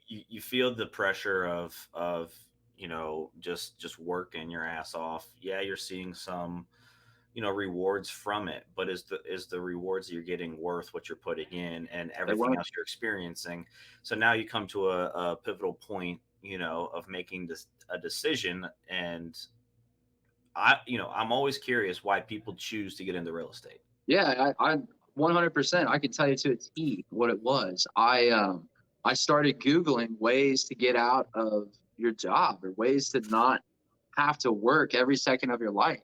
you feel the pressure of just working your ass off. Yeah, you're seeing some rewards from it, but is the rewards that you're getting worth what you're putting in and They everything weren't. else you're experiencing? So now you come to a pivotal point, of making a decision. And I'm always curious why people choose to get into real estate. Yeah, I 100%. I can tell you to a T what it was. I started Googling ways to get out of your job or ways to not have to work every second of your life.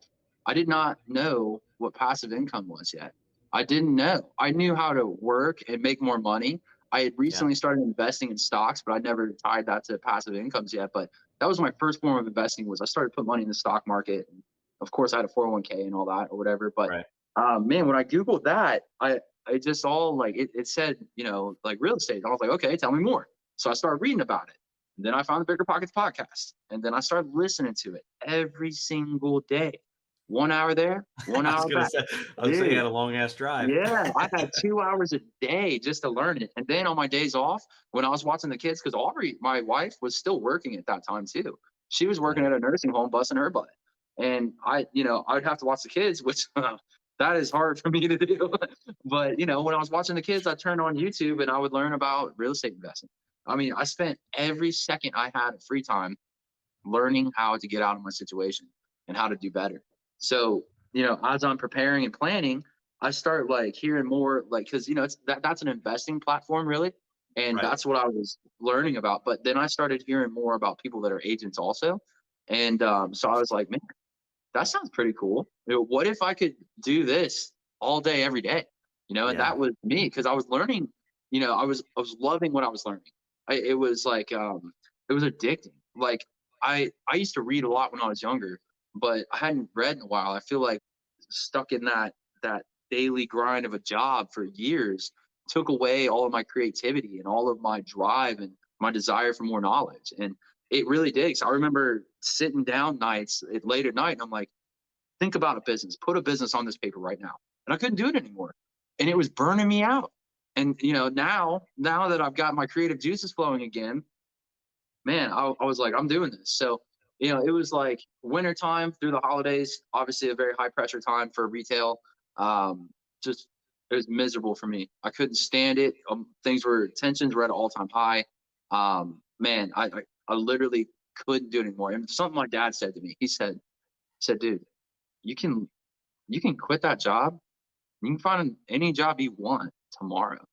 I did not know what passive income was yet. I didn't know. I knew how to work and make more money. I had Yeah. recently started investing in stocks, but I never tied that to passive incomes yet. But that was my first form of investing. Was I started putting money in the stock market. And of course, I had a 401k and all that or whatever. But Right. man, when I Googled that, I just all like it said, like real estate. And I was like, okay, tell me more. So I started reading about it. And then I found the Bigger Pockets podcast. And then I started listening to it every single day. 1 hour there, one I was hour gonna back. say, you Dude, had a long ass drive. yeah, I had 2 hours a day just to learn it. And then on my days off, when I was watching the kids, because Aubrey, my wife, was still working at that time too. She was working Nice. at a nursing home, busting her butt. And I'd have to watch the kids, which that is hard for me to do. But when I was watching the kids, I turned on YouTube and I would learn about real estate investing. I mean, I spent every second I had of free time learning how to get out of my situation and how to do better. So, as I'm preparing and planning, I start like hearing more like because that's an investing platform really. And Right. that's what I was learning about. But then I started hearing more about people that are agents also. And so I was like, man, that sounds pretty cool. What if I could do this all day, every day? And Yeah. that was me because I was learning. I was loving what I was learning. It was like it was addicting. Like I used to read a lot when I was younger, but I hadn't read in a while. I feel like stuck in that daily grind of a job for years took away all of my creativity and all of my drive and my desire for more knowledge. And it really did. So I remember sitting down nights late at night, and I'm like, think about a business, put a business on this paper right now. And I couldn't do it anymore. And it was burning me out. And now that I've got my creative juices flowing again, man, I was like, I'm doing this. So, it was like wintertime through the holidays, obviously a very high pressure time for retail. Just it was miserable for me. I couldn't stand it. Tensions were at an all time high. Man, I literally couldn't do it anymore. And something my dad said to me, he said, dude, you can you can quit that job. You can find any job you want tomorrow.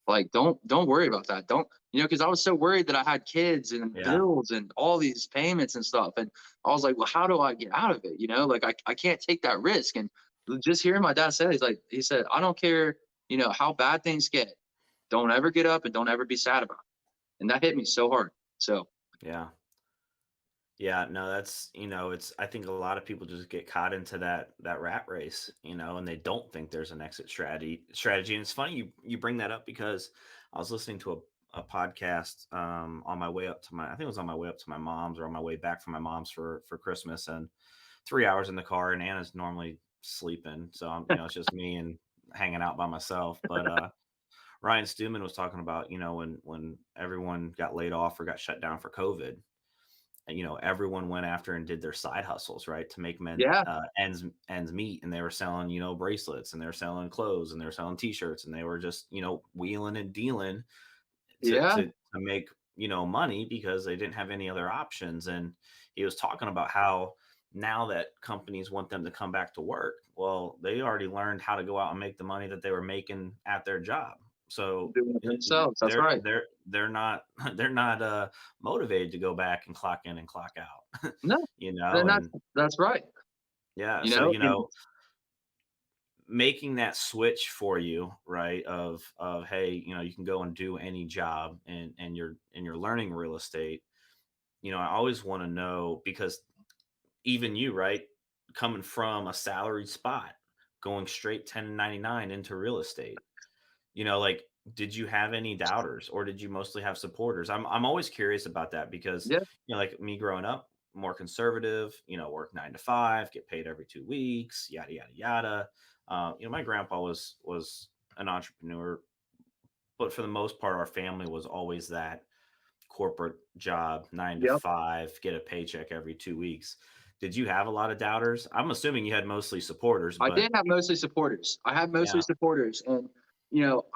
Like, don't worry about that. Don't because I was so worried that I had kids and Yeah. bills and all these payments and stuff. And I was like, well, how do I get out of it? Like I can't take that risk. And just hearing my dad say, he said, I don't care, how bad things get. Don't ever get up and don't ever be sad about it. And that hit me so hard. So Yeah. Yeah, no, that's it's I think a lot of people just get caught into that rat race, and they don't think there's an exit strategy. And it's funny you bring that up because I was listening to a podcast on my way up to I think it was on my way up to my mom's or on my way back from my mom's for Christmas, and 3 hours in the car, and Anna's normally sleeping, so it's just me and hanging out by myself. But Ryan Stewman was talking about when everyone got laid off or got shut down for COVID, everyone went after and did their side hustles, right, to make yeah, ends meet, and they were selling, bracelets, and they were selling clothes, and they were selling T-shirts, and they were just, wheeling and dealing to yeah, make money because they didn't have any other options. And he was talking about how now that companies want them to come back to work, well, they already learned how to go out and make the money that they were making at their job. So doing it themselves. That's right. they're not they're not motivated to go back and clock in and clock out. No, and that's And that's right. yeah, You so know, and making that switch for you, right, of hey, you can go and do any job, and you're learning real estate. I always want to know, because even you, right, coming from a salaried spot, going straight 1099 into real estate, like, did you have any doubters, or did you mostly have supporters? I'm always curious about that because, yeah, like me growing up, more conservative, work 9 to 5, get paid every 2 weeks, yada yada yada. My grandpa was an entrepreneur, but for the most part, our family was always that corporate job, 9 to Yep. 5, get a paycheck every 2 weeks. Did you have a lot of doubters? I'm assuming you had mostly supporters, I but did have mostly supporters. I had mostly yeah, supporters, and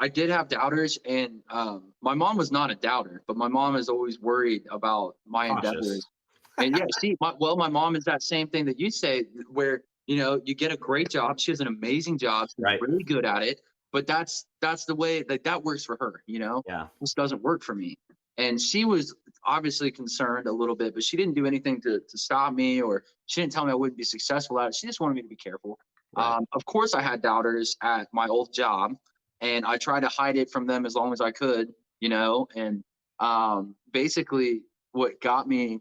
I did have doubters. And my mom was not a doubter, but my mom is always worried about my cautious. endeavors. And yeah, my mom is that same thing that you say, where you get a great job. She has an amazing job. She's Right. really good at it, but that's the way that works for her. Yeah. This doesn't work for me. And she was obviously concerned a little bit, but she didn't do anything to stop me, or she didn't tell me I wouldn't be successful at it. She just wanted me to be careful. Right. Of course, I had doubters at my old job, and I tried to hide it from them as long as I could, and basically what got me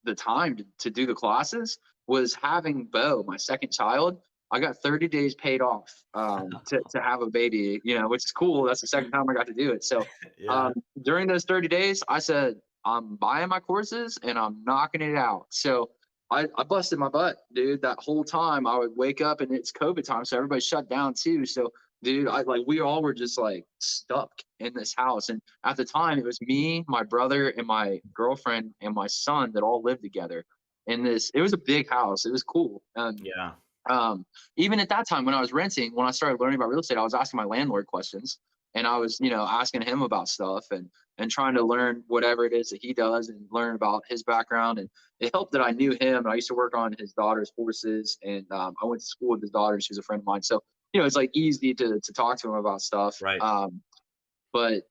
the time to do the classes was having Bo, my second child. I got 30 days paid off to have a baby, which is cool. That's the second time I got to do it. So Yeah. during those 30 days, I said, I'm buying my courses and I'm knocking it out. So I busted my butt, dude. That whole time I would wake up, and it's COVID time. So everybody shut down too. So, dude, we all were just like stuck in this house. And at the time, it was me, my brother, and my girlfriend and my son that all lived together in this. It was a big house. It was cool. Yeah. Um, Even at that time when I was renting, when I started learning about real estate, I was asking my landlord questions, and I was, asking him about stuff, and trying to learn whatever it is that he does and learn about his background. And it helped that I knew him, and I used to work on his daughter's horses, and I went to school with his daughter. She was a friend of mine. So, it's like easy to talk to him about stuff. Right. But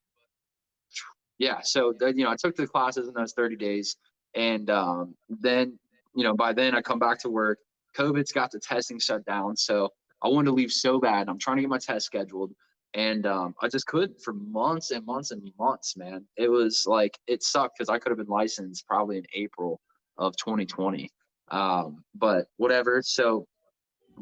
yeah, so then, I took the classes in those 30 days. And then, by then I come back to work. COVID's got the testing shut down. So I wanted to leave so bad. I'm trying to get my test scheduled. And I just couldn't for months and months and months, man. It was like, it sucked because I could have been licensed probably in April of 2020. But whatever. So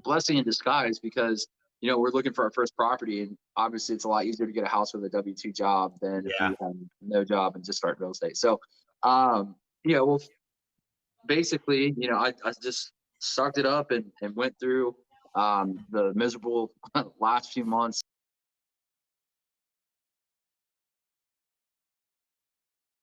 blessing in disguise, because we're looking for our first property, and obviously it's a lot easier to get a house with a W-2 job than if Yeah. you have no job and just start real estate. So well, basically, I just sucked it up and went through the miserable last few months